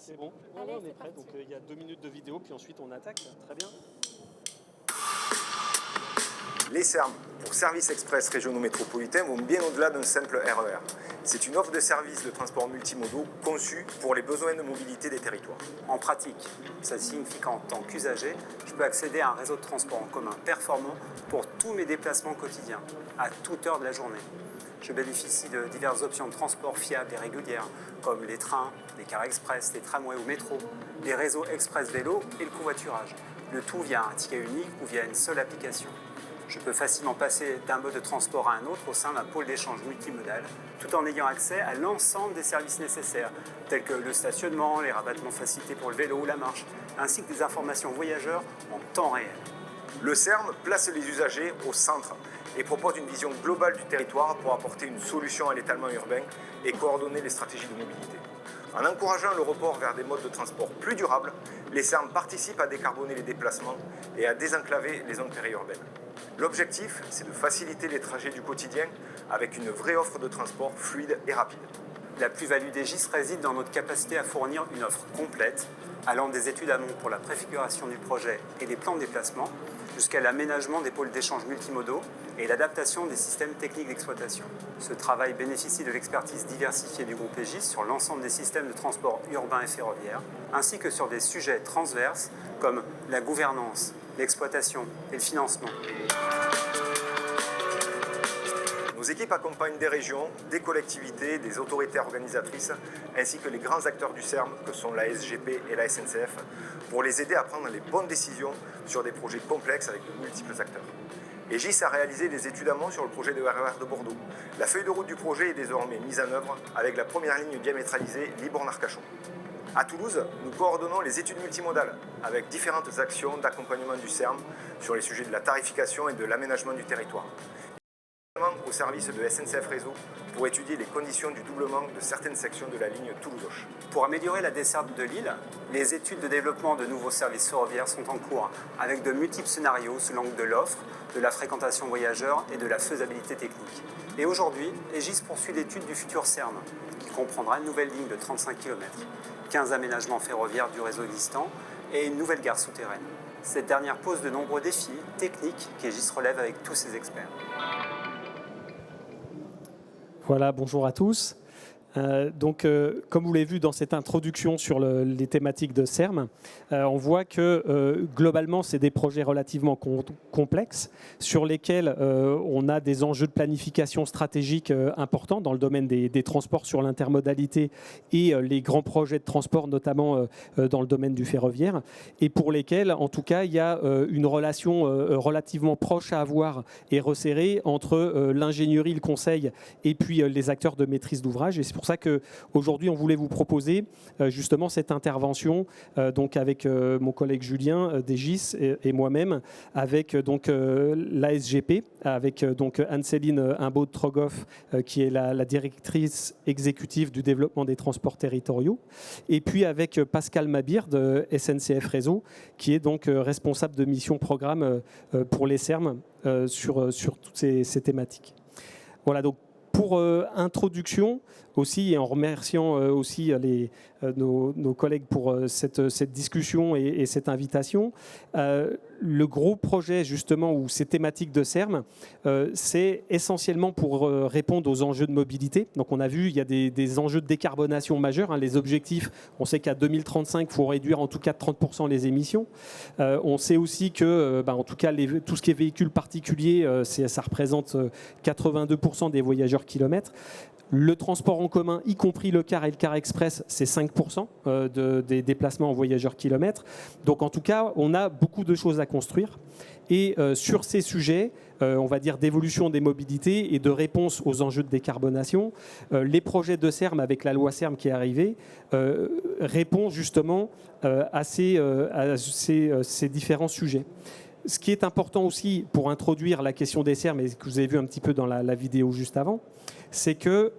C'est bon. Allez, On est c'est prêt. parti. Donc il y a 2 minutes de vidéo, puis ensuite on attaque. Très bien. Les SERM, pour Services Express Régionaux Métropolitains, vont bien au-delà d'un simple RER. C'est une offre de services de transport multimodaux conçue pour les besoins de mobilité des territoires. En pratique, ça signifie qu'en tant qu'usager, je peux accéder à un réseau de transport en commun performant pour tous mes déplacements quotidiens, à toute heure de la journée. Je bénéficie de diverses options de transport fiables et régulières, comme les trains, les cars express, les tramways ou métros, les réseaux express vélo et le covoiturage. Le tout via un ticket unique ou via une seule application. Je peux facilement passer d'un mode de transport à un autre au sein d'un pôle d'échange multimodal, tout en ayant accès à l'ensemble des services nécessaires, tels que le stationnement, les rabattements facilités pour le vélo ou la marche, ainsi que des informations voyageurs en temps réel. Le SERM place les usagers au centre et propose une vision globale du territoire pour apporter une solution à l'étalement urbain et coordonner les stratégies de mobilité. En encourageant le report vers des modes de transport plus durables, les SERM participent à décarboner les déplacements et à désenclaver les zones périurbaines. L'objectif, c'est de faciliter les trajets du quotidien avec une vraie offre de transport fluide et rapide. La plus-value d'Egis réside dans notre capacité à fournir une offre complète, allant des études amont pour la préfiguration du projet et les plans de déplacement, jusqu'à l'aménagement des pôles d'échange multimodaux et l'adaptation des systèmes techniques d'exploitation. Ce travail bénéficie de l'expertise diversifiée du groupe Egis sur l'ensemble des systèmes de transport urbain et ferroviaire, ainsi que sur des sujets transverses comme la gouvernance, l'exploitation et le financement. Nos équipes accompagnent des régions, des collectivités, des autorités organisatrices, ainsi que les grands acteurs du SERM, que sont la SGP et la SNCF, pour les aider à prendre les bonnes décisions sur des projets complexes avec de multiples acteurs. Egis a réalisé des études amont sur le projet de RER de Bordeaux. La feuille de route du projet est désormais mise en œuvre avec la première ligne diamétralisée Libourne-Arcachon. À Toulouse, nous coordonnons les études multimodales avec différentes actions d'accompagnement du SERM sur les sujets de la tarification et de l'aménagement du territoire. Au service de SNCF Réseau pour étudier les conditions du doublement de certaines sections de la ligne Toulouse-Auch. Pour améliorer la desserte de l'île, les études de développement de nouveaux services ferroviaires sont en cours, avec de multiples scénarios sous l'angle de l'offre, de la fréquentation voyageurs et de la faisabilité technique. Et aujourd'hui, Egis poursuit l'étude du futur SERM, qui comprendra une nouvelle ligne de 35 km, 15 aménagements ferroviaires du réseau existant et une nouvelle gare souterraine. Cette dernière pose de nombreux défis techniques qu'Egis relève avec tous ses experts. Voilà, bonjour à tous. Comme vous l'avez vu dans cette introduction sur les thématiques de SERM, on voit que globalement, c'est des projets relativement complexes sur lesquels on a des enjeux de planification stratégique importants dans le domaine des transports sur l'intermodalité et les grands projets de transport, notamment dans le domaine du ferroviaire, et pour lesquels, en tout cas, il y a une relation relativement proche à avoir et resserrée entre l'ingénierie, le conseil et puis les acteurs de maîtrise d'ouvrage. Et c'est pour ça qu'aujourd'hui, on voulait vous proposer justement cette intervention donc avec mon collègue Julien d'Egis et moi-même, avec la SGP, avec Anne-Céline Imbaud-Trogoff, qui est la directrice exécutive du développement des transports territoriaux, et puis avec Pascal Mabir de SNCF Réseau, qui est donc responsable de mission programme pour les SERM sur toutes ces thématiques. Voilà, donc pour introduction aussi, et en remerciant aussi nos collègues pour cette discussion et cette invitation, le gros projet justement ou ces thématiques de SERM, c'est essentiellement pour répondre aux enjeux de mobilité. Donc on a vu, il y a des enjeux de décarbonation majeurs. Les objectifs, on sait qu'à 2035, il faut réduire en tout cas de 30% les émissions. On sait aussi que, en tout cas, tout ce qui est véhicules particuliers, ça représente 82% des voyageurs kilomètres. Le transport en commun, y compris le car et le car express, c'est 5% des déplacements en voyageurs kilomètres. Donc en tout cas, on a beaucoup de choses à construire. Et sur ces sujets, on va dire d'évolution des mobilités et de réponse aux enjeux de décarbonation, les projets de SERM avec la loi SERM qui est arrivée répondent justement à ces différents sujets. Ce qui est important aussi pour introduire la question des SERM, et que vous avez vu un petit peu dans la vidéo juste avant, c'est que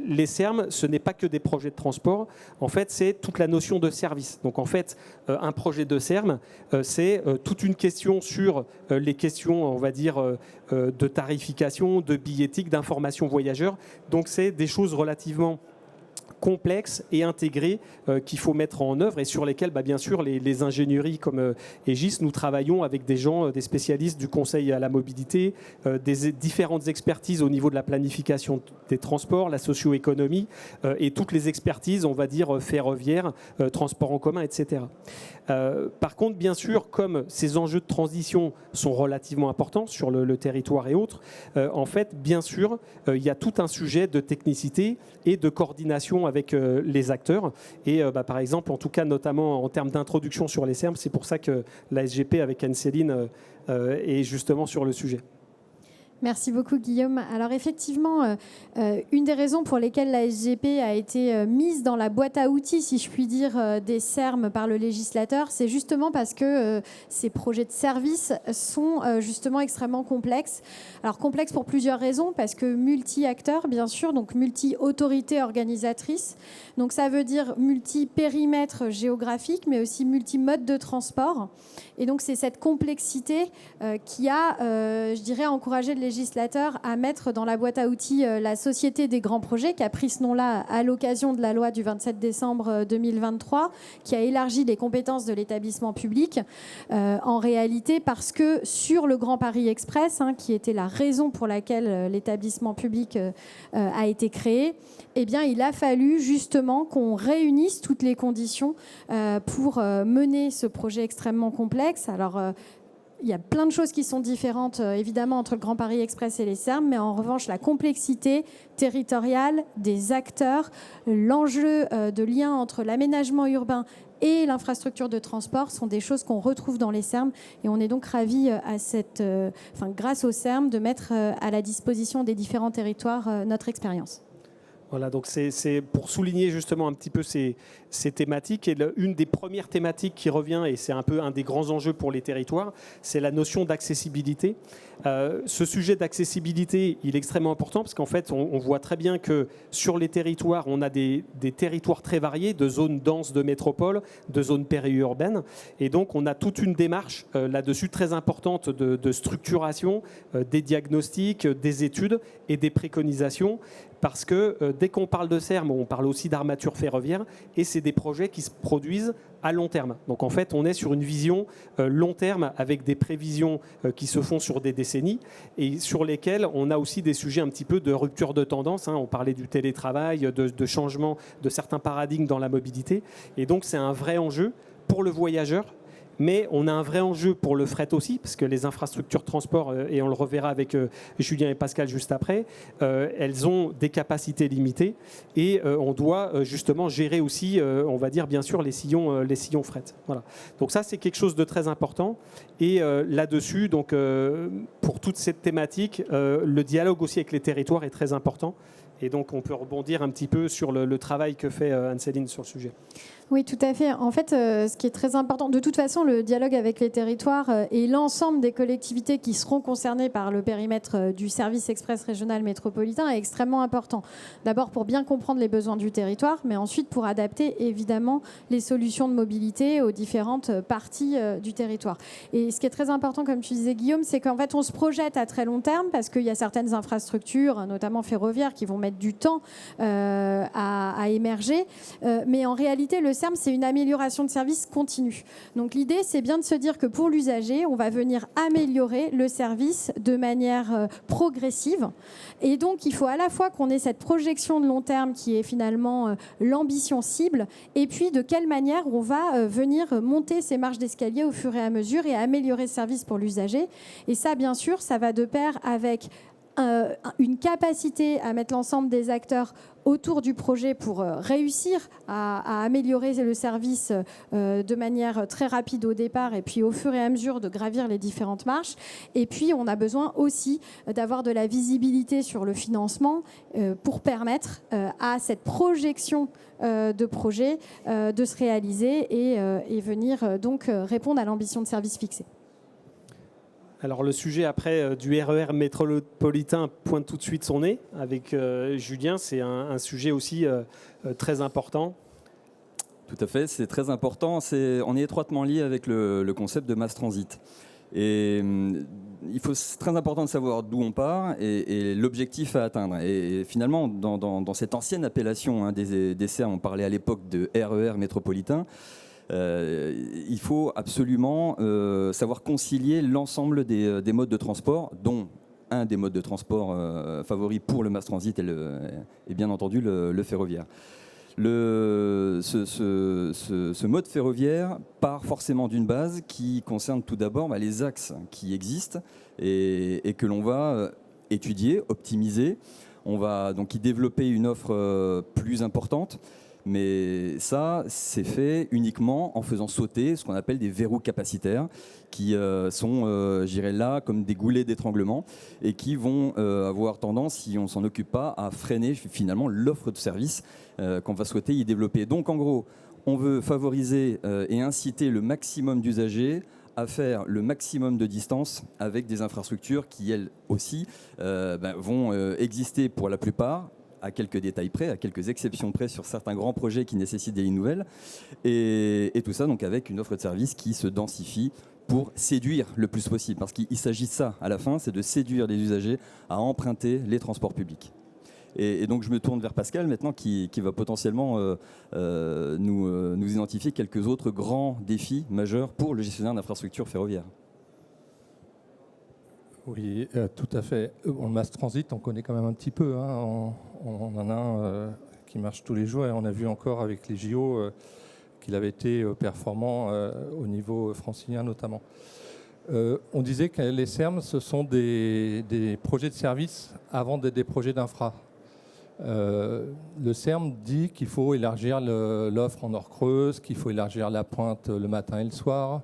les SERM, ce n'est pas que des projets de transport. En fait, c'est toute la notion de service. Donc, en fait, un projet de SERM, c'est toute une question sur les questions, on va dire, de tarification, de billettique, d'information voyageur. Donc, c'est des choses relativement complexes et intégrés qu'il faut mettre en œuvre et sur lesquels, bien sûr, les ingénieries comme Aegis, nous travaillons avec des gens, des spécialistes du conseil à la mobilité, des différentes expertises au niveau de la planification des transports, la socio-économie et toutes les expertises, on va dire, ferroviaires, transports en commun, etc. Par contre, bien sûr, comme ces enjeux de transition sont relativement importants sur le territoire et autres, en fait, bien sûr, il y a tout un sujet de technicité et de coordination avec les acteurs. Et par exemple, en tout cas, notamment en termes d'introduction sur les SERM, c'est pour ça que la SGP avec Anne-Céline est justement sur le sujet. Merci beaucoup, Guillaume. Alors effectivement, une des raisons pour lesquelles la SGP a été mise dans la boîte à outils, si je puis dire, des SERM par le législateur, c'est justement parce que ces projets de service sont justement extrêmement complexes. Alors complexes pour plusieurs raisons, parce que multi-acteurs, bien sûr, donc multi-autorités organisatrices. Donc ça veut dire multi-périmètre géographique, mais aussi multi-mode de transport. Et donc c'est cette complexité qui a, je dirais, encouragé le législateur à mettre dans la boîte à outils la Société des grands projets, qui a pris ce nom-là à l'occasion de la loi du 27 décembre 2023, qui a élargi les compétences de l'établissement public, en réalité parce que sur le Grand Paris Express, qui était la raison pour laquelle l'établissement public a été créé, eh bien, il a fallu justement qu'on réunisse toutes les conditions pour mener ce projet extrêmement complexe. Alors, il y a plein de choses qui sont différentes, évidemment, entre le Grand Paris Express et les SERM, mais en revanche, la complexité territoriale des acteurs, l'enjeu de lien entre l'aménagement urbain et l'infrastructure de transport sont des choses qu'on retrouve dans les SERM. Et on est donc ravis, grâce aux SERM, de mettre à la disposition des différents territoires notre expérience. Voilà, donc c'est pour souligner justement un petit peu ces thématiques. Et une des premières thématiques qui revient, et c'est un peu un des grands enjeux pour les territoires, c'est la notion d'accessibilité. Ce sujet d'accessibilité, il est extrêmement important parce qu'en fait, on voit très bien que sur les territoires, on a des territoires très variés, de zones denses de métropole, de zones périurbaines. Et donc, on a toute une démarche là-dessus très importante de structuration, des diagnostics, des études et des préconisations. Parce que dès qu'on parle de SERM, on parle aussi d'armature ferroviaire et c'est des projets qui se produisent à long terme. Donc en fait, on est sur une vision long terme avec des prévisions qui se font sur des décennies et sur lesquelles on a aussi des sujets un petit peu de rupture de tendance. On parlait du télétravail, de changement de certains paradigmes dans la mobilité. Et donc c'est un vrai enjeu pour le voyageur. Mais on a un vrai enjeu pour le fret aussi, parce que les infrastructures de transport, et on le reverra avec Julien et Pascal juste après, elles ont des capacités limitées et on doit justement gérer aussi, on va dire bien sûr, les sillons fret. Voilà. Donc ça, c'est quelque chose de très important. Et là-dessus, donc, pour toute cette thématique, le dialogue aussi avec les territoires est très important. Et donc, on peut rebondir un petit peu sur le travail que fait Anne-Céline sur le sujet. Oui, tout à fait. En fait, ce qui est très important, de toute façon, le dialogue avec les territoires et l'ensemble des collectivités qui seront concernées par le périmètre du service express régional métropolitain est extrêmement important. D'abord pour bien comprendre les besoins du territoire, mais ensuite pour adapter évidemment les solutions de mobilité aux différentes parties du territoire. Et ce qui est très important, comme tu disais Guillaume, c'est qu'en fait on se projette à très long terme parce qu'il y a certaines infrastructures, notamment ferroviaires, qui vont mettre du temps à émerger. Mais en réalité, le SERM, c'est une amélioration de service continue. Donc l'idée, c'est bien de se dire que pour l'usager, on va venir améliorer le service de manière progressive. Et donc, il faut à la fois qu'on ait cette projection de long terme qui est finalement l'ambition cible, et puis de quelle manière on va venir monter ces marches d'escalier au fur et à mesure et améliorer le service pour l'usager. Et ça, bien sûr, ça va de pair avec une capacité à mettre l'ensemble des acteurs autour du projet pour réussir à améliorer le service de manière très rapide au départ et puis au fur et à mesure de gravir les différentes marches. Et puis on a besoin aussi d'avoir de la visibilité sur le financement pour permettre à cette projection de projet de se réaliser et venir donc répondre à l'ambition de service fixée. Alors le sujet après du RER métropolitain pointe tout de suite son nez avec Julien, c'est un sujet aussi très important. Tout à fait, c'est très important, on est étroitement lié avec le concept de mass transit. Et c'est très important de savoir d'où on part et l'objectif à atteindre. Et finalement, dans cette ancienne appellation des SERM, on parlait à l'époque de RER métropolitain. Il faut absolument savoir concilier l'ensemble des modes de transport, dont un des modes de transport favoris pour le mass transit et bien entendu le ferroviaire. Ce mode ferroviaire part forcément d'une base qui concerne tout d'abord les axes qui existent et que l'on va étudier, optimiser. On va donc y développer une offre plus importante. Mais ça, c'est fait uniquement en faisant sauter ce qu'on appelle des verrous capacitaires qui sont, je dirais là, comme des goulets d'étranglement et qui vont avoir tendance, si on ne s'en occupe pas, à freiner finalement l'offre de service qu'on va souhaiter y développer. Donc en gros, on veut favoriser et inciter le maximum d'usagers à faire le maximum de distance avec des infrastructures qui, elles aussi, vont exister pour la plupart, à quelques détails près, à quelques exceptions près sur certains grands projets qui nécessitent des lignes nouvelles. Et tout ça donc avec une offre de service qui se densifie pour séduire le plus possible. Parce qu'il s'agit de ça, à la fin, c'est de séduire les usagers à emprunter les transports publics. Et donc je me tourne vers Pascal maintenant qui va potentiellement nous identifier quelques autres grands défis majeurs pour le gestionnaire d'infrastructures ferroviaires. Oui, tout à fait. Bon, le mass transit, on connaît quand même un petit peu. On en a un qui marche tous les jours et on a vu encore avec les JO qu'il avait été performant au niveau francilien notamment. On disait que les SERM, ce sont des projets de service avant d'être des projets d'infra. Le SERM dit qu'il faut élargir l'offre en heure creuse, qu'il faut élargir la pointe le matin et le soir,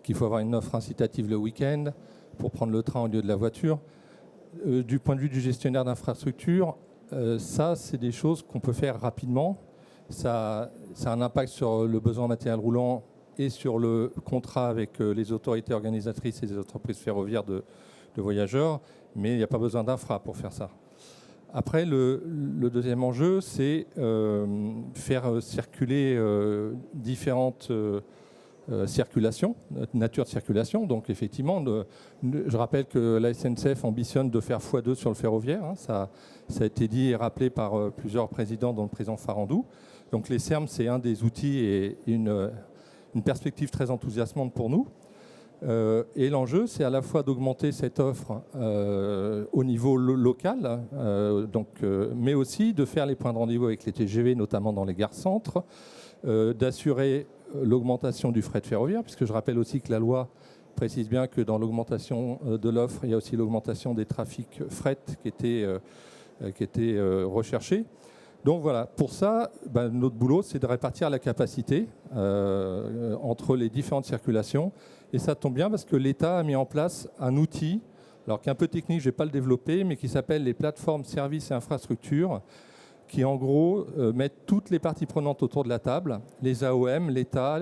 qu'il faut avoir une offre incitative le week-end pour prendre le train au lieu de la voiture. Du point de vue du gestionnaire d'infrastructure, ça, c'est des choses qu'on peut faire rapidement. Ça a un impact sur le besoin en matériel roulant et sur le contrat avec les autorités organisatrices et les entreprises ferroviaires de voyageurs, mais il n'y a pas besoin d'infra pour faire ça. Après, le deuxième enjeu, c'est faire circuler différentes circulation, nature de circulation. Donc effectivement, je rappelle que la SNCF ambitionne de faire x2 sur le ferroviaire. Ça a été dit et rappelé par plusieurs présidents, dont le président Farandou. Donc les SERM, c'est un des outils et une perspective très enthousiasmante pour nous. Et l'enjeu, c'est à la fois d'augmenter cette offre au niveau local, mais aussi de faire les points de rendez-vous avec les TGV, notamment dans les gares-centres, d'assurer l'augmentation du fret ferroviaire, puisque je rappelle aussi que la loi précise bien que dans l'augmentation de l'offre, il y a aussi l'augmentation des trafics fret qui était recherchée. Donc voilà, pour ça, notre boulot, c'est de répartir la capacité entre les différentes circulations. Et ça tombe bien parce que l'État a mis en place un outil, alors qui est un peu technique, je ne vais pas le développer, mais qui s'appelle les plateformes services et infrastructures, qui en gros mettent toutes les parties prenantes autour de la table, les AOM, l'État,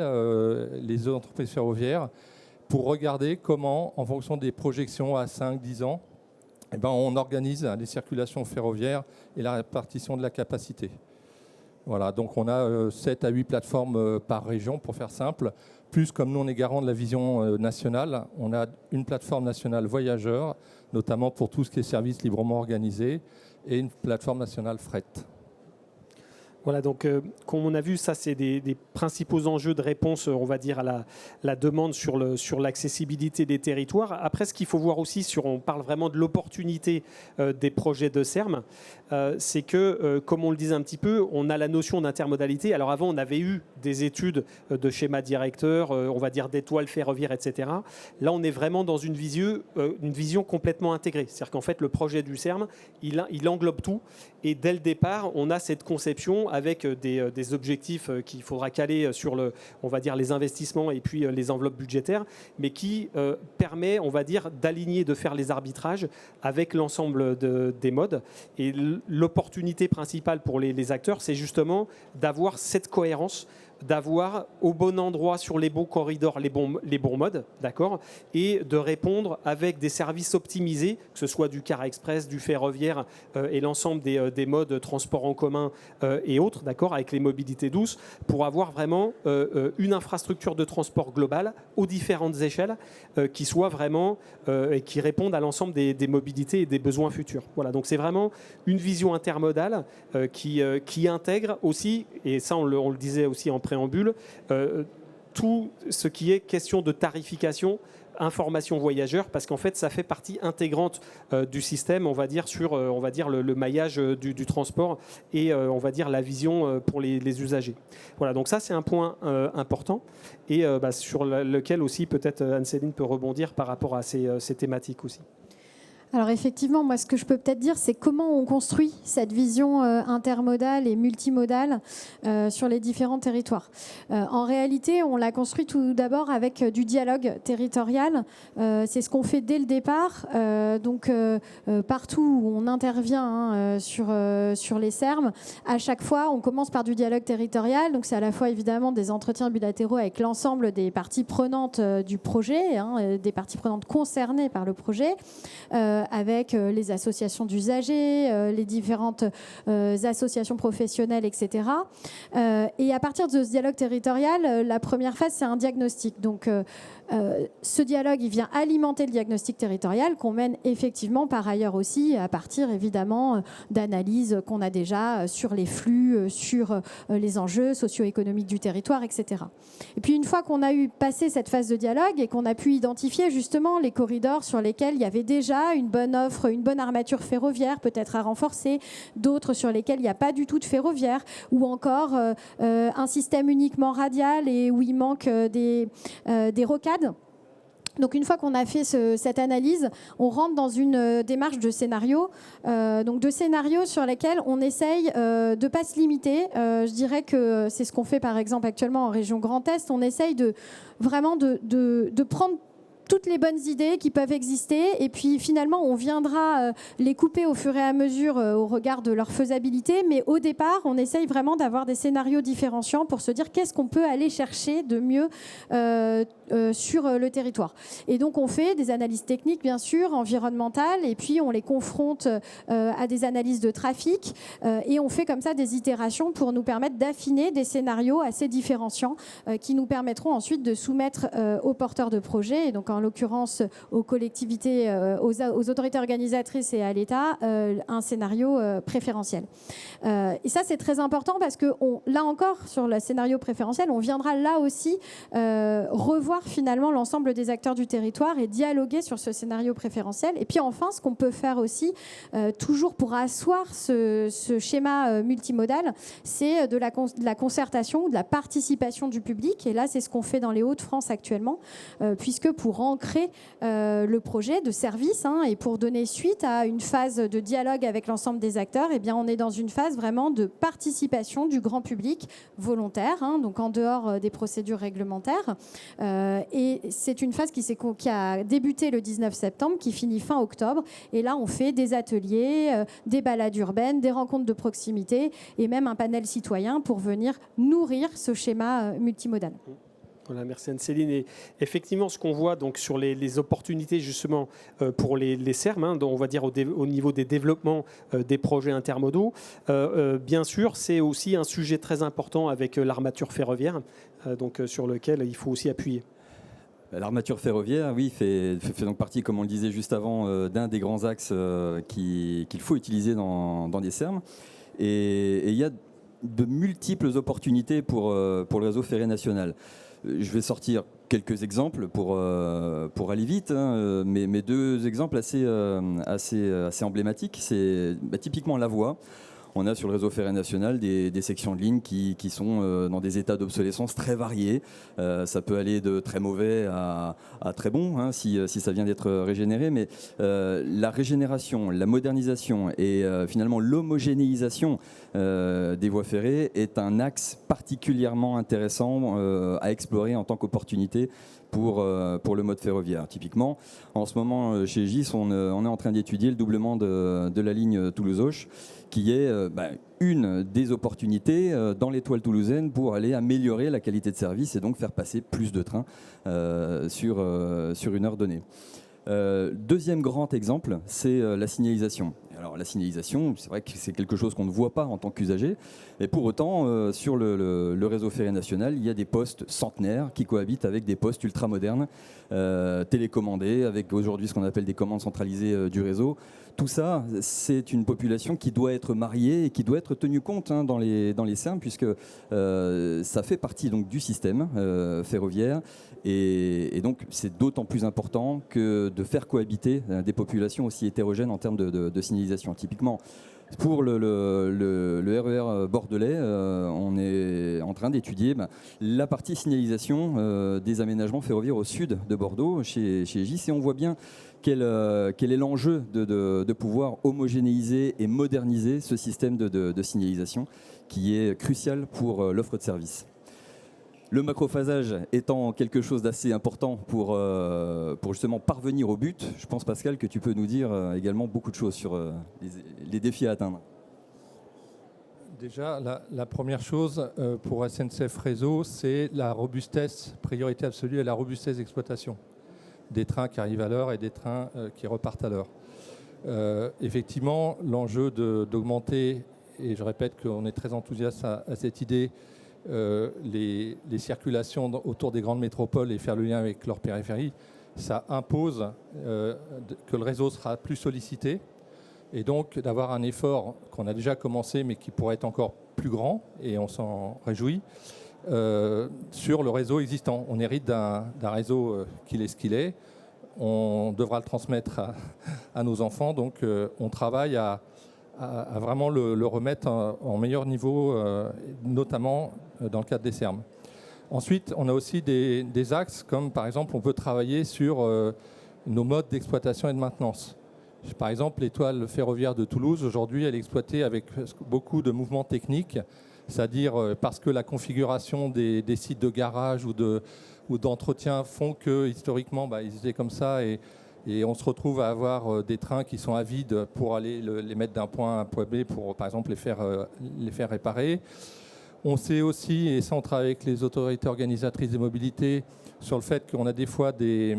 les entreprises ferroviaires, pour regarder comment, en fonction des projections à 5-10 ans, on organise les circulations ferroviaires et la répartition de la capacité. Voilà, donc on a 7 à 8 plateformes par région, pour faire simple. Plus, comme nous, on est garant de la vision nationale, on a une plateforme nationale voyageurs, notamment pour tout ce qui est services librement organisés, et une plateforme nationale fret. Voilà, donc comme on a vu, ça c'est des principaux enjeux de réponse, on va dire, à la demande sur l'accessibilité des territoires. Après, ce qu'il faut voir aussi, on parle vraiment de l'opportunité des projets de SERM, c'est que, comme on le disait un petit peu, on a la notion d'intermodalité. Alors avant, on avait eu des études de schéma directeur, on va dire d'étoiles ferroviaires, etc. Là, on est vraiment dans une vision complètement intégrée. C'est-à-dire qu'en fait, le projet du SERM, il englobe tout. Et dès le départ, on a cette conception avec des objectifs qu'il faudra caler sur on va dire, les investissements et puis les enveloppes budgétaires, mais qui permet, on va dire, d'aligner, de faire les arbitrages avec l'ensemble des modes. Et l'opportunité principale pour les acteurs, c'est justement d'avoir cette cohérence d'avoir au bon endroit sur les bons corridors les bons modes, d'accord, et de répondre avec des services optimisés, que ce soit du car express, du ferroviaire et l'ensemble des modes de transport en commun et autres, d'accord, avec les mobilités douces, pour avoir vraiment une infrastructure de transport globale aux différentes échelles qui soit vraiment et qui répondent à l'ensemble des mobilités et des besoins futurs. Voilà, donc c'est vraiment une vision intermodale qui intègre aussi, et ça on le disait aussi en préambule, tout ce qui est question de tarification, information voyageur, parce qu'en fait ça fait partie intégrante du système, on va dire, sur le maillage du transport et on va dire la vision pour les usagers. Voilà, donc ça c'est un point important et sur lequel aussi peut-être Anne-Céline peut rebondir par rapport à ces thématiques aussi. Alors effectivement, moi ce que je peux peut-être dire, c'est comment on construit cette vision intermodale et multimodale sur les différents territoires. En réalité, on l'a construit tout d'abord avec du dialogue territorial. C'est ce qu'on fait dès le départ. Partout où on intervient sur les SERM, à chaque fois, on commence par du dialogue territorial. Donc c'est à la fois évidemment des entretiens bilatéraux avec l'ensemble des parties prenantes du projet, des parties prenantes concernées par le projet. Avec les associations d'usagers, les différentes associations professionnelles, etc. Et à partir de ce dialogue territorial, la première phase, c'est un diagnostic. Donc, ce dialogue, il vient alimenter le diagnostic territorial qu'on mène effectivement par ailleurs aussi à partir évidemment d'analyses qu'on a déjà sur les flux, sur les enjeux socio-économiques du territoire, etc. Et puis une fois qu'on a passé cette phase de dialogue et qu'on a pu identifier justement les corridors sur lesquels il y avait déjà une bonne offre, une bonne armature ferroviaire peut-être à renforcer, d'autres sur lesquels il n'y a pas du tout de ferroviaire, ou encore un système uniquement radial et où il manque des rocades. Donc une fois qu'on a fait cette analyse, on rentre dans une démarche de scénario, donc de scénarios sur lesquels on essaye de ne pas se limiter. Je dirais que c'est ce qu'on fait par exemple actuellement en région Grand Est. On essaye vraiment de prendre toutes les bonnes idées qui peuvent exister et puis finalement on viendra les couper au fur et à mesure au regard de leur faisabilité, mais au départ on essaye vraiment d'avoir des scénarios différenciants pour se dire qu'est-ce qu'on peut aller chercher de mieux sur le territoire. Et donc on fait des analyses techniques bien sûr, environnementales, et puis on les confronte à des analyses de trafic et on fait comme ça des itérations pour nous permettre d'affiner des scénarios assez différenciants qui nous permettront ensuite de soumettre aux porteurs de projets, et donc en l'occurrence aux collectivités, aux autorités organisatrices et à l'État, un scénario préférentiel. Et ça, c'est très important parce que là encore, sur le scénario préférentiel, on viendra là aussi revoir finalement l'ensemble des acteurs du territoire et dialoguer sur ce scénario préférentiel. Et puis enfin, ce qu'on peut faire aussi, toujours pour asseoir ce schéma multimodal, c'est de la concertation, de la participation du public. Et là, c'est ce qu'on fait dans les Hauts-de-France actuellement, puisque pour ancrer le projet de service et pour donner suite à une phase de dialogue avec l'ensemble des acteurs, eh bien, on est dans une phase vraiment de participation du grand public volontaire, donc en dehors des procédures réglementaires. Et c'est une phase qui a débuté le 19 septembre, qui finit fin octobre. Et là, on fait des ateliers, des balades urbaines, des rencontres de proximité et même un panel citoyen pour venir nourrir ce schéma multimodal. Voilà, merci Anne-Céline. Et effectivement, ce qu'on voit donc sur les opportunités justement pour les SERM, on va dire au niveau des développements des projets intermodaux, bien sûr, c'est aussi un sujet très important avec l'armature ferroviaire, donc sur lequel il faut aussi appuyer. L'armature ferroviaire, oui, fait donc partie, comme on le disait juste avant, d'un des grands axes qu'il faut utiliser dans des SERM. Et il y a de multiples opportunités pour le réseau ferré national. Je vais sortir quelques exemples pour aller vite, mais deux exemples assez emblématiques. C'est typiquement la voie. On a sur le réseau ferré national des sections de lignes qui sont dans des états d'obsolescence très variés. Ça peut aller de très mauvais à très bon si ça vient d'être régénéré. Mais la régénération, la modernisation et finalement l'homogénéisation des voies ferrées est un axe particulièrement intéressant à explorer en tant qu'opportunité pour le mode ferroviaire. Typiquement, en ce moment, chez GIS, on est en train d'étudier le doublement de la ligne Toulouse-Auch, qui est une des opportunités dans l'étoile toulousaine pour aller améliorer la qualité de service et donc faire passer plus de trains sur une heure donnée. Deuxième grand exemple, c'est la signalisation. Alors la signalisation, c'est vrai que c'est quelque chose qu'on ne voit pas en tant qu'usager, mais pour autant, sur le réseau ferré national, il y a des postes centenaires qui cohabitent avec des postes ultramodernes, télécommandés, avec aujourd'hui ce qu'on appelle des commandes centralisées du réseau. Tout ça, c'est une population qui doit être mariée et qui doit être tenue compte dans les SERM, puisque ça fait partie donc, du système ferroviaire. Et donc, c'est d'autant plus important que de faire cohabiter des populations aussi hétérogènes en termes de signalisation. Typiquement, pour le RER bordelais, on est en train d'étudier la partie signalisation des aménagements ferroviaires au sud de Bordeaux, chez GIS, et on voit bien quel est l'enjeu de pouvoir homogénéiser et moderniser ce système de signalisation qui est crucial pour l'offre de service. Le macrophasage étant quelque chose d'assez important pour justement parvenir au but, je pense Pascal que tu peux nous dire également beaucoup de choses sur les défis à atteindre. Déjà, la première chose pour SNCF Réseau, c'est la robustesse, priorité absolue à la robustesse d'exploitation. Des trains qui arrivent à l'heure et des trains qui repartent à l'heure. Effectivement, l'enjeu d'augmenter, et je répète qu'on est très enthousiaste à cette idée, les circulations autour des grandes métropoles et faire le lien avec leur périphérie, ça impose que le réseau sera plus sollicité et donc d'avoir un effort qu'on a déjà commencé mais qui pourrait être encore plus grand, et on s'en réjouit, sur le réseau existant. On hérite d'un réseau qu'il est ce qu'il est, on devra le transmettre à nos enfants, donc on travaille à vraiment le remettre en meilleur niveau, notamment dans le cadre des SERM. Ensuite, on a aussi des axes, comme par exemple, on peut travailler sur nos modes d'exploitation et de maintenance. Par exemple, l'étoile ferroviaire de Toulouse, aujourd'hui, elle est exploitée avec beaucoup de mouvements techniques, c'est-à-dire parce que la configuration des sites de garage ou d'entretien font que, historiquement, ils étaient comme ça, et on se retrouve à avoir des trains qui sont à vide pour aller les mettre d'un point à un point B pour, par exemple, les faire réparer. On sait aussi, et ça on travaille avec les autorités organisatrices des mobilités, sur le fait qu'on a des fois des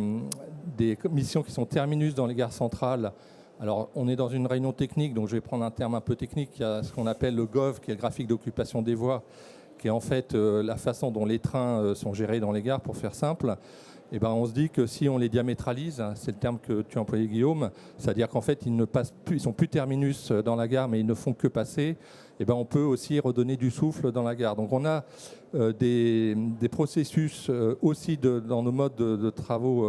missions qui sont terminus dans les gares centrales. Alors on est dans une réunion technique, donc je vais prendre un terme un peu technique. Il y a ce qu'on appelle le GOV, qui est le graphique d'occupation des voies, qui est en fait la façon dont les trains sont gérés dans les gares, pour faire simple. Et on se dit que si on les diamétralise, c'est le terme que tu as employé Guillaume, c'est-à-dire qu'en fait ils ne passent plus, ils sont plus terminus dans la gare, mais ils ne font que passer. On peut aussi redonner du souffle dans la gare. Donc on a des processus aussi dans nos modes de travaux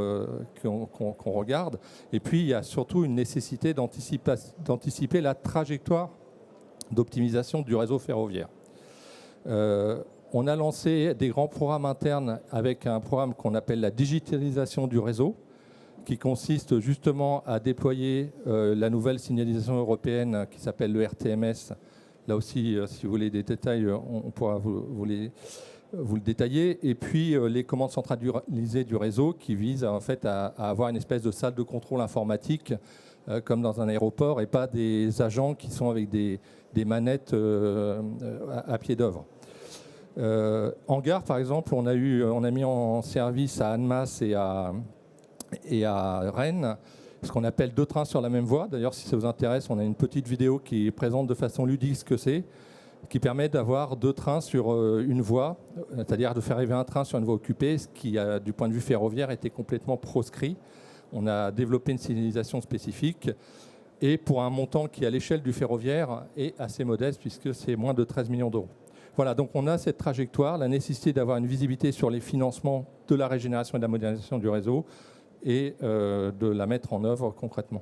qu'on regarde. Et puis il y a surtout une nécessité d'anticiper la trajectoire d'optimisation du réseau ferroviaire. On a lancé des grands programmes internes avec un programme qu'on appelle la digitalisation du réseau, qui consiste justement à déployer la nouvelle signalisation européenne qui s'appelle le RTMS. Là aussi, si vous voulez des détails, on pourra vous le détailler. Et puis les commandes centralisées du réseau qui visent en fait à avoir une espèce de salle de contrôle informatique comme dans un aéroport, et pas des agents qui sont avec des manettes à pied d'œuvre. En gare, par exemple, on a mis en service à Annemasse et à Rennes ce qu'on appelle 2 trains sur la même voie. D'ailleurs, si ça vous intéresse, on a une petite vidéo qui présente de façon ludique ce que c'est, qui permet d'avoir 2 trains sur une voie, c'est-à-dire de faire arriver un train sur une voie occupée, ce qui, du point de vue ferroviaire, était complètement proscrit. On a développé une signalisation spécifique, et pour un montant qui, à l'échelle du ferroviaire, est assez modeste, puisque c'est moins de 13 millions d'euros. Voilà, donc on a cette trajectoire, la nécessité d'avoir une visibilité sur les financements de la régénération et de la modernisation du réseau, et de la mettre en œuvre concrètement.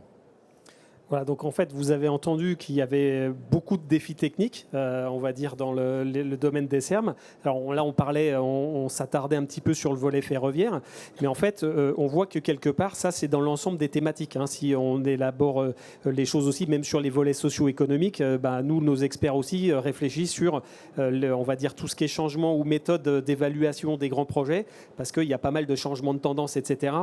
Voilà, donc en fait, vous avez entendu qu'il y avait beaucoup de défis techniques, on va dire, dans le domaine des SERM. Alors là, on parlait, on s'attardait un petit peu sur le volet ferroviaire, mais en fait, on voit que quelque part, ça, c'est dans l'ensemble des thématiques. Hein. Si on élabore les choses aussi, même sur les volets socio-économiques, nous, nos experts aussi réfléchissent sur, on va dire, tout ce qui est changement ou méthode d'évaluation des grands projets, parce qu'il y a pas mal de changements de tendance, etc.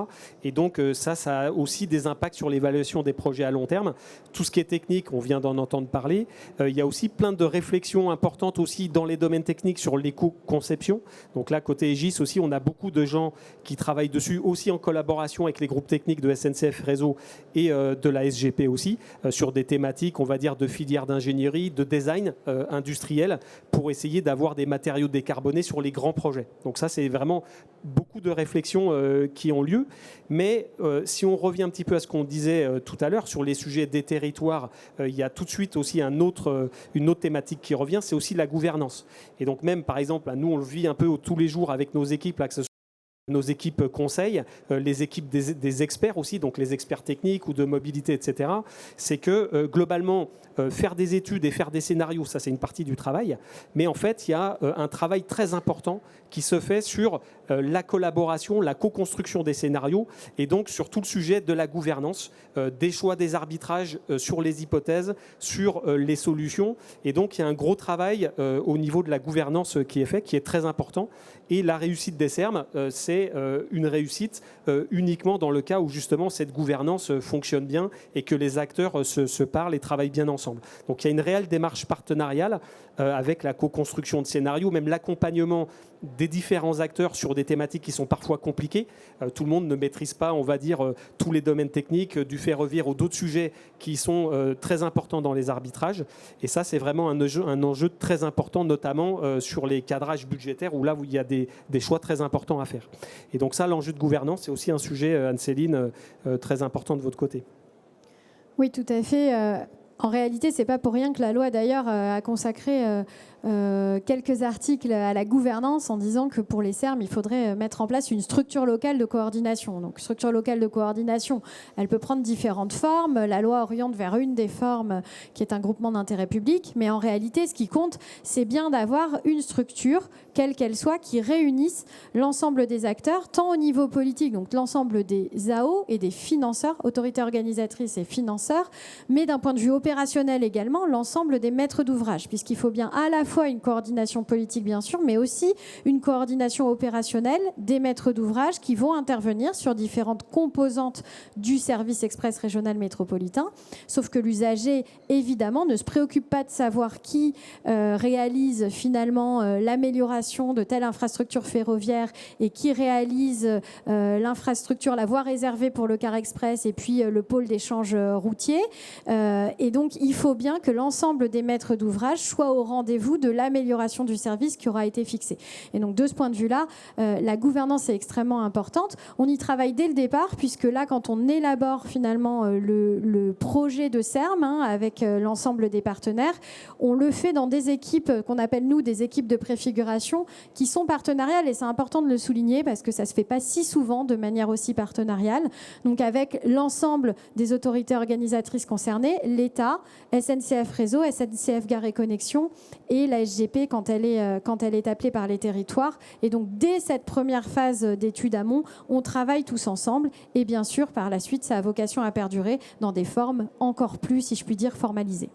Et donc, ça a aussi des impacts sur l'évaluation des projets à long terme. Tout ce qui est technique, on vient d'en entendre parler. Il y a aussi plein de réflexions importantes aussi dans les domaines techniques sur l'éco-conception. Donc là, côté Aegis aussi, on a beaucoup de gens qui travaillent dessus, aussi en collaboration avec les groupes techniques de SNCF Réseau et de la SGP aussi, sur des thématiques, on va dire, de filière d'ingénierie, de design industriel, pour essayer d'avoir des matériaux décarbonés sur les grands projets. Donc ça, c'est vraiment beaucoup de réflexions qui ont lieu. Mais si on revient un petit peu à ce qu'on disait tout à l'heure sur les sujets des territoires, il y a tout de suite aussi une autre thématique qui revient, c'est aussi la gouvernance. Et donc même, par exemple, nous, on le vit un peu tous les jours avec nos équipes, là, que ce soit nos équipes conseils, les équipes des experts aussi, donc les experts techniques ou de mobilité, etc. C'est que globalement, faire des études et faire des scénarios, ça c'est une partie du travail. Mais en fait, il y a un travail très important qui se fait sur la collaboration, la co-construction des scénarios et donc sur tout le sujet de la gouvernance, des choix, des arbitrages sur les hypothèses, sur les solutions. Et donc, il y a un gros travail au niveau de la gouvernance qui est fait, qui est très important. Et la réussite des SERM, c'est une réussite uniquement dans le cas où justement cette gouvernance fonctionne bien et que les acteurs se parlent et travaillent bien ensemble. Donc il y a une réelle démarche partenariale avec la co-construction de scénarios, même l'accompagnement des différents acteurs sur des thématiques qui sont parfois compliquées. Tout le monde ne maîtrise pas, on va dire, tous les domaines techniques, du ferroviaire ou d'autres sujets qui sont très importants dans les arbitrages. Et ça, c'est vraiment un enjeu très important, notamment sur les cadrages budgétaires, où là, où il y a des choix très importants à faire. Et donc ça, l'enjeu de gouvernance, c'est aussi un sujet, Anne-Céline, très important de votre côté. Oui, tout à fait. En réalité, ce n'est pas pour rien que la loi, d'ailleurs, a consacré quelques articles à la gouvernance en disant que pour les SERM, il faudrait mettre en place une structure locale de coordination. Donc, structure locale de coordination, elle peut prendre différentes formes. La loi oriente vers une des formes qui est un groupement d'intérêt public. Mais en réalité, ce qui compte, c'est bien d'avoir une structure, quelle qu'elle soit, qui réunisse l'ensemble des acteurs, tant au niveau politique, donc l'ensemble des AO et des financeurs, autorités organisatrices et financeurs, mais d'un point de vue opérationnel également, l'ensemble des maîtres d'ouvrage, puisqu'il faut bien à la fois une coordination politique, bien sûr, mais aussi une coordination opérationnelle des maîtres d'ouvrage qui vont intervenir sur différentes composantes du service express régional métropolitain. Sauf que l'usager, évidemment, ne se préoccupe pas de savoir qui réalise finalement l'amélioration de telle infrastructure ferroviaire et qui réalise l'infrastructure, la voie réservée pour le car express et puis le pôle d'échange routier. Et donc, il faut bien que l'ensemble des maîtres d'ouvrage soient au rendez-vous de l'amélioration du service qui aura été fixé. Et donc, de ce point de vue-là, la gouvernance est extrêmement importante. On y travaille dès le départ, puisque là, quand on élabore finalement le projet de SERM avec l'ensemble des partenaires, on le fait dans des équipes qu'on appelle, nous, des équipes de préfiguration qui sont partenariales. Et c'est important de le souligner parce que ça ne se fait pas si souvent de manière aussi partenariale. Donc, avec l'ensemble des autorités organisatrices concernées, l'État, SNCF Réseau, SNCF Gare et Connexion et la SGP quand elle est appelée par les territoires. Et donc, dès cette première phase d'études amont, on travaille tous ensemble. Et bien sûr, par la suite, ça a vocation à perdurer dans des formes encore plus, si je puis dire, formalisées.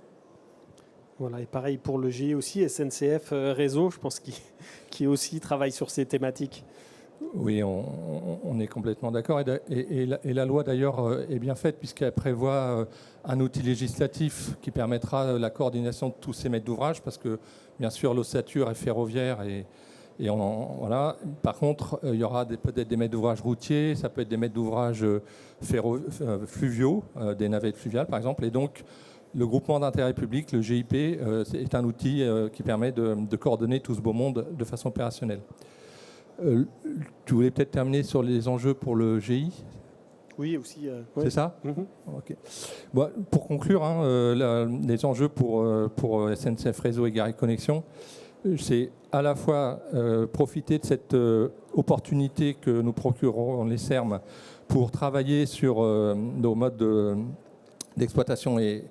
Voilà, et pareil pour le GIE aussi, SNCF Réseau, je pense qui aussi travaille sur ces thématiques. Oui, on est complètement d'accord. Et la loi, d'ailleurs, est bien faite puisqu'elle prévoit un outil législatif qui permettra la coordination de tous ces maîtres d'ouvrage parce que, bien sûr, l'ossature est ferroviaire voilà. Par contre, il y aura peut-être des maîtres d'ouvrage routiers, ça peut être des maîtres d'ouvrage fluviaux, des navettes fluviales, par exemple. Et donc, le groupement d'intérêt public, le GIP, est un outil qui permet de coordonner tout ce beau monde de façon opérationnelle. Tu voulais peut-être terminer sur les enjeux pour le GI ? Oui, aussi. C'est ça ? Okay. Bon, pour conclure, les enjeux pour SNCF Réseau et Gare et Connexion, c'est à la fois profiter de cette opportunité que nous procureront les SERM pour travailler sur nos modes d'exploitation et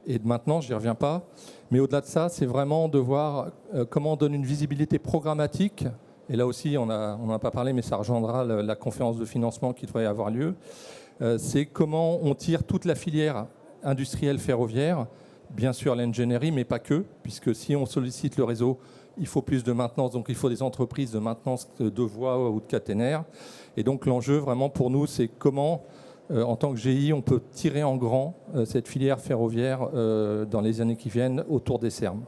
de maintenance, j'y reviens pas. Mais au-delà de ça, c'est vraiment de voir comment on donne une visibilité programmatique. Et là aussi, on n'en a pas parlé, mais ça rejoindra la conférence de financement qui devrait avoir lieu. C'est comment on tire toute la filière industrielle ferroviaire, bien sûr l'ingénierie, mais pas que, puisque si on sollicite le réseau, il faut plus de maintenance, donc il faut des entreprises de maintenance de voies ou de caténaires. Et donc l'enjeu vraiment pour nous, c'est comment, en tant que GI, on peut tirer en grand cette filière ferroviaire dans les années qui viennent autour des Serm.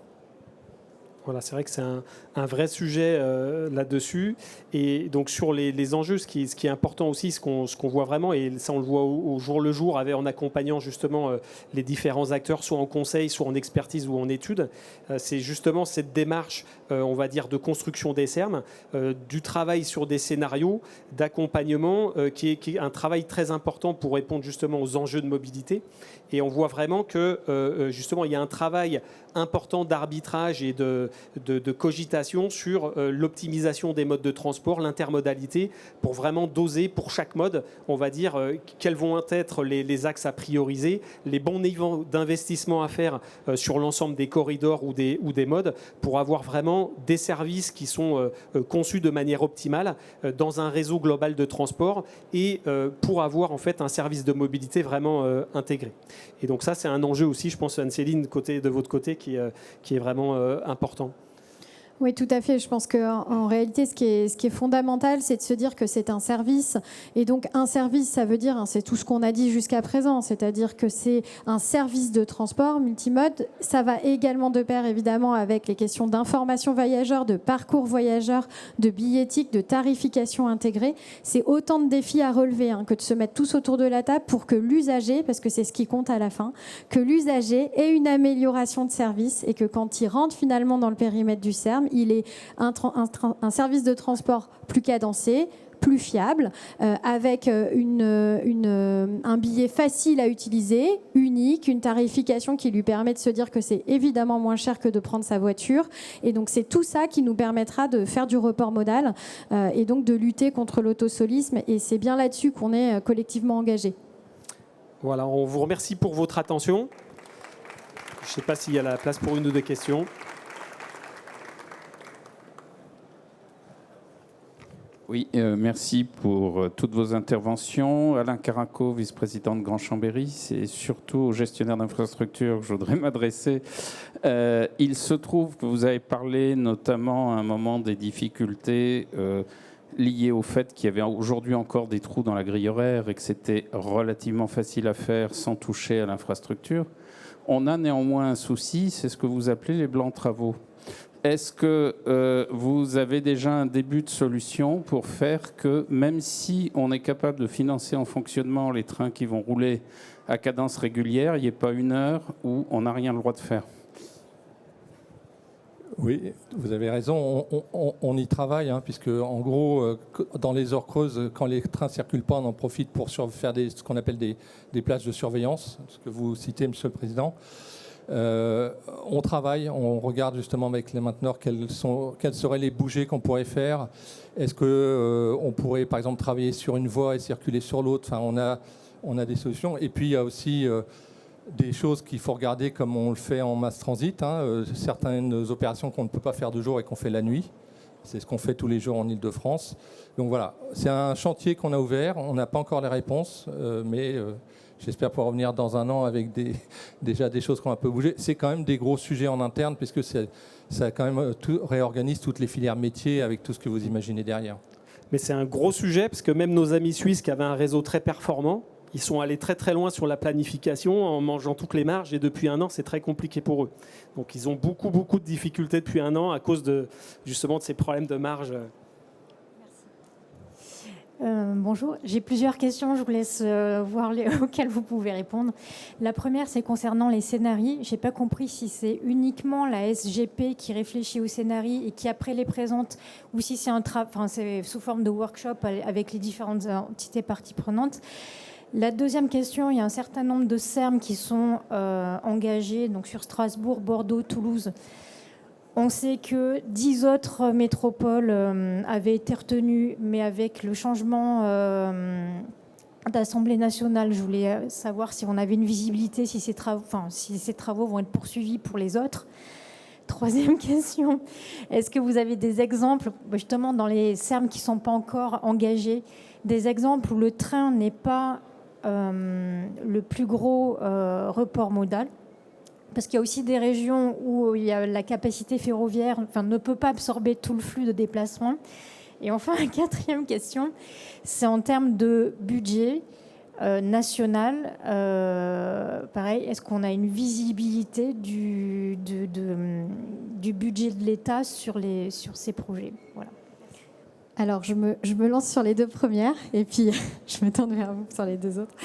Voilà, c'est vrai que c'est un vrai sujet là-dessus. Et donc sur les enjeux, ce qui est important aussi, ce qu'on voit vraiment, et ça on le voit au jour le jour, en accompagnant justement les différents acteurs, soit en conseil, soit en expertise ou en études, c'est justement cette démarche, on va dire, de construction des Serm, du travail sur des scénarios, d'accompagnement, qui est un travail très important pour répondre justement aux enjeux de mobilité. Et on voit vraiment que justement il y a un travail important d'arbitrage et de cogitation sur l'optimisation des modes de transport, l'intermodalité, pour vraiment doser pour chaque mode, on va dire, quels vont être les axes à prioriser, les bons niveaux d'investissement à faire sur l'ensemble des corridors ou des modes, pour avoir vraiment des services qui sont conçus de manière optimale dans un réseau global de transport et pour avoir en fait un service de mobilité vraiment intégré. Et donc ça, c'est un enjeu aussi, je pense, Anne-Céline, de votre côté, qui est vraiment important. Oui, tout à fait. Je pense qu'en réalité, ce qui est fondamental, c'est de se dire que c'est un service. Et donc, un service, ça veut dire, c'est tout ce qu'on a dit jusqu'à présent, c'est-à-dire que c'est un service de transport multimode. Ça va également de pair, évidemment, avec les questions d'information voyageurs, de parcours voyageurs, de billettique, de tarification intégrée. C'est autant de défis à relever que de se mettre tous autour de la table pour que l'usager, parce que c'est ce qui compte à la fin, que l'usager ait une amélioration de service et que quand il rentre finalement dans le périmètre du Serm, il est un service de transport plus cadencé, plus fiable, avec un billet facile à utiliser, unique, une tarification qui lui permet de se dire que c'est évidemment moins cher que de prendre sa voiture. Et donc c'est tout ça qui nous permettra de faire du report modal et donc de lutter contre l'autosolisme. Et c'est bien là-dessus qu'on est collectivement engagé. Voilà, on vous remercie pour votre attention. Je ne sais pas s'il y a la place pour une ou deux questions. Oui, merci pour toutes vos interventions. Alain Caraco, vice-président de Grand Chambéry. C'est surtout aux gestionnaires d'infrastructure que je voudrais m'adresser. Il se trouve que vous avez parlé notamment à un moment des difficultés liées au fait qu'il y avait aujourd'hui encore des trous dans la grille horaire et que c'était relativement facile à faire sans toucher à l'infrastructure. On a néanmoins un souci, c'est ce que vous appelez les blancs travaux. Est-ce que vous avez déjà un début de solution pour faire que, même si on est capable de financer en fonctionnement les trains qui vont rouler à cadence régulière, il n'y ait pas une heure où on n'a rien le droit de faire? Oui, vous avez raison, on y travaille, puisque en gros, dans les heures creuses, quand les trains ne circulent pas, on en profite pour faire ce qu'on appelle des plages de surveillance, ce que vous citez, Monsieur le Président. On travaille, on regarde justement avec les mainteneurs quels seraient les bougets qu'on pourrait faire. Est-ce qu'on pourrait par exemple travailler sur une voie et circuler sur l'autre? Enfin, on a des solutions. Et puis il y a aussi des choses qu'il faut regarder comme on le fait en mass transit, certaines opérations qu'on ne peut pas faire de jour et qu'on fait la nuit. C'est ce qu'on fait tous les jours en Ile-de-France. Donc voilà, c'est un chantier qu'on a ouvert. On n'a pas encore les réponses, mais j'espère pouvoir revenir dans un an avec déjà des choses qui ont un peu bougé. C'est quand même des gros sujets en interne, puisque ça quand même réorganise toutes les filières métiers avec tout ce que vous imaginez derrière. Mais c'est un gros sujet, parce que même nos amis suisses qui avaient un réseau très performant, ils sont allés très très loin sur la planification en mangeant toutes les marges, et depuis un an, c'est très compliqué pour eux. Donc ils ont beaucoup de difficultés depuis un an à cause justement de ces problèmes de marge. Bonjour, j'ai plusieurs questions, je vous laisse voir auxquelles vous pouvez répondre. La première, c'est concernant les scénarios. Je n'ai pas compris si c'est uniquement la SGP qui réfléchit aux scénarios et qui après les présente, ou si c'est c'est sous forme de workshop avec les différentes entités parties prenantes. La deuxième question, il y a un certain nombre de Serm qui sont engagés donc sur Strasbourg, Bordeaux, Toulouse. On sait que 10 autres métropoles avaient été retenues, mais avec le changement d'Assemblée nationale. Je voulais savoir si on avait une visibilité, si ces travaux vont être poursuivis pour les autres. Troisième question, est-ce que vous avez des exemples, justement dans les SERM qui ne sont pas encore engagés, des exemples où le train n'est pas le plus gros report modal? Parce qu'il y a aussi des régions où il y a la capacité ferroviaire ne peut pas absorber tout le flux de déplacement. Et enfin, la quatrième question, c'est en termes de budget national. Pareil, est-ce qu'on a une visibilité du budget de l'État sur ces projets? Voilà. Alors, je me lance sur les deux premières et puis je me tourne vers vous sur les deux autres.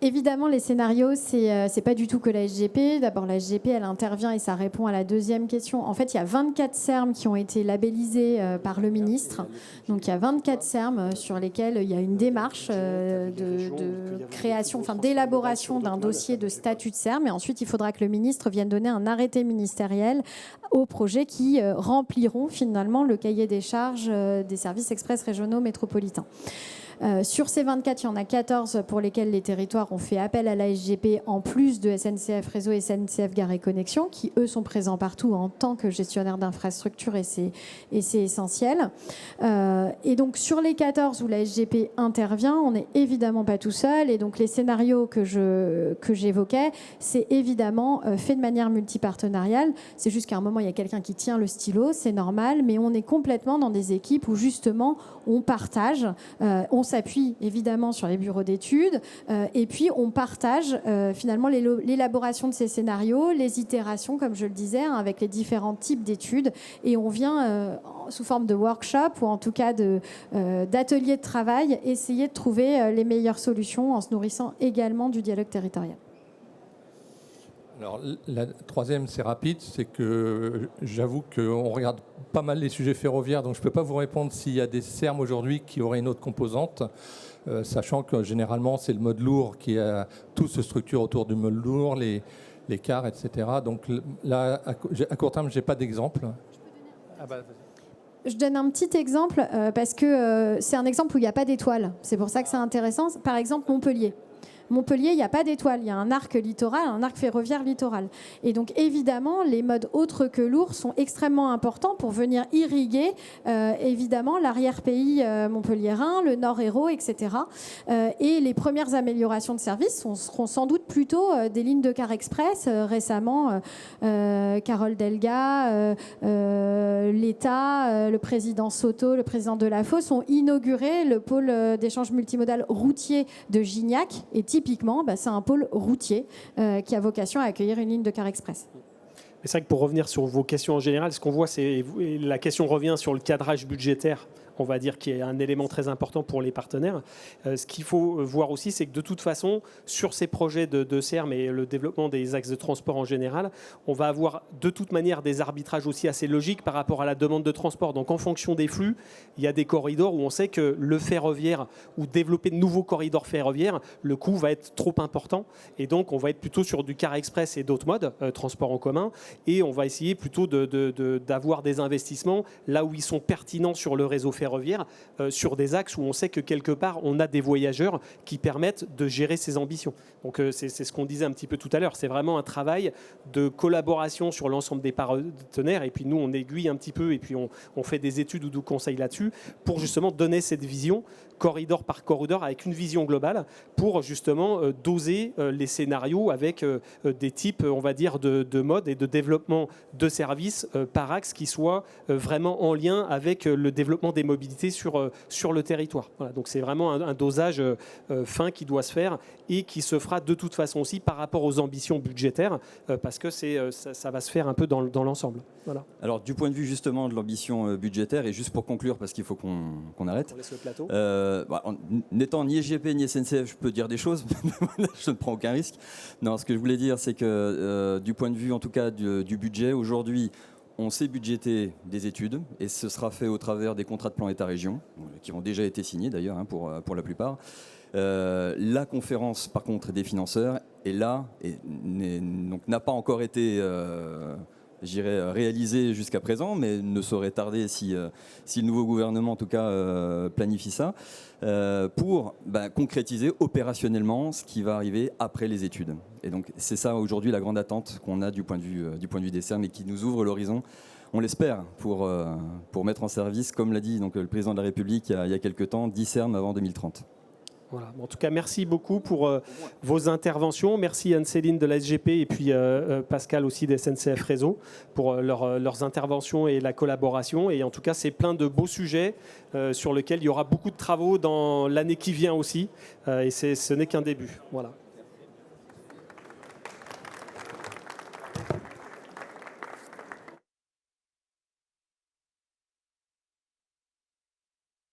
Évidemment, les scénarios, c'est pas du tout que la SGP. D'abord, la SGP, elle intervient et ça répond à la deuxième question. En fait, il y a 24 SERM qui ont été labellisés par le ministre. Donc, il y a 24 SERM sur lesquels il y a une démarche de création, d'élaboration d'un dossier de statut de SERM. Et ensuite, il faudra que le ministre vienne donner un arrêté ministériel aux projets qui rempliront finalement le cahier des charges des services express régionaux métropolitains. Sur ces 24, il y en a 14 pour lesquels les territoires ont fait appel à la SGP en plus de SNCF Réseau et SNCF Gare et Connexion, qui eux sont présents partout en tant que gestionnaires d'infrastructures et c'est essentiel. Et donc sur les 14 où la SGP intervient, on n'est évidemment pas tout seul et donc les scénarios que j'évoquais, c'est évidemment fait de manière multipartenariale. C'est juste qu'à un moment, il y a quelqu'un qui tient le stylo, c'est normal, mais on est complètement dans des équipes où justement on partage, on s'appuie évidemment sur les bureaux d'études et puis on partage finalement l'élaboration de ces scénarios, les itérations, comme je le disais, avec les différents types d'études et on vient sous forme de workshop ou en tout cas d'ateliers de travail essayer de trouver les meilleures solutions en se nourrissant également du dialogue territorial. Alors, la troisième, c'est rapide, c'est que j'avoue qu'on regarde pas mal les sujets ferroviaires, donc je ne peux pas vous répondre s'il y a des SERM aujourd'hui qui auraient une autre composante, sachant que généralement, c'est le mode lourd qui a tout se structure autour du mode lourd, les cars, etc. Donc là, à court terme, je n'ai pas d'exemple. Je donne un petit exemple parce que c'est un exemple où il n'y a pas d'étoile. C'est pour ça que c'est intéressant. Par exemple, Montpellier. Montpellier, il n'y a pas d'étoile, il y a un arc littoral, un arc ferroviaire littoral. Et donc évidemment, les modes autres que lourds sont extrêmement importants pour venir irriguer évidemment l'arrière-pays montpelliérain, le nord-hérault, etc. Et les premières améliorations de service seront sans doute plutôt des lignes de car express. Récemment, Carole Delga, l'État, le président Soto, le président Delafosse ont inauguré le pôle d'échange multimodal routier de Gignac. Et typiquement, c'est un pôle routier qui a vocation à accueillir une ligne de car express. C'est vrai que pour revenir sur vos questions en général, ce qu'on voit, c'est la question revient sur le cadrage budgétaire, on va dire, qui est un élément très important pour les partenaires. Ce qu'il faut voir aussi, c'est que de toute façon, sur ces projets de SERM et le développement des axes de transport en général, on va avoir de toute manière des arbitrages aussi assez logiques par rapport à la demande de transport. Donc en fonction des flux, il y a des corridors où on sait que le ferroviaire ou développer de nouveaux corridors ferroviaires, le coût va être trop important. Et donc on va être plutôt sur du car express et d'autres modes, transport en commun. Et on va essayer plutôt d'avoir des investissements là où ils sont pertinents sur le réseau ferroviaire, sur des axes où on sait que quelque part on a des voyageurs qui permettent de gérer ces ambitions. Donc c'est ce qu'on disait un petit peu tout à l'heure, c'est vraiment un travail de collaboration sur l'ensemble des partenaires et puis nous on aiguille un petit peu et puis on fait des études ou des conseils là-dessus pour justement donner cette vision corridor par corridor avec une vision globale pour justement doser les scénarios avec des types, on va dire, de modes et de développement de services par axe qui soient vraiment en lien avec le développement des mobilités sur le territoire. Voilà, donc c'est vraiment un dosage fin qui doit se faire et qui se fera de toute façon aussi par rapport aux ambitions budgétaires parce que ça va se faire un peu dans l'ensemble. Voilà. Alors du point de vue justement de l'ambition budgétaire et juste pour conclure parce qu'il faut qu'on arrête. On laisse le plateau. N'étant ni SGP ni SNCF, je peux dire des choses, je ne prends aucun risque. Non, ce que je voulais dire, c'est que du point de vue en tout cas du budget, aujourd'hui, on sait budgéter des études et ce sera fait au travers des contrats de plan État-région, qui ont déjà été signés d'ailleurs pour la plupart. La conférence, par contre, des financeurs est là et donc n'a pas encore été réalisés jusqu'à présent, mais ne saurait tarder si le nouveau gouvernement, en tout cas, planifie ça, pour concrétiser opérationnellement ce qui va arriver après les études. Et donc, c'est ça aujourd'hui la grande attente qu'on a du point de vue des Serm et qui nous ouvre l'horizon, on l'espère, pour mettre en service, comme l'a dit donc, le président de la République il y a quelques temps, 10 Serm avant 2030. Voilà. En tout cas, merci beaucoup pour vos interventions. Merci Anne-Céline de la SGP et puis Pascal aussi des SNCF Réseau pour leurs interventions et la collaboration. Et en tout cas, c'est plein de beaux sujets sur lesquels il y aura beaucoup de travaux dans l'année qui vient aussi. Et ce n'est qu'un début. Voilà.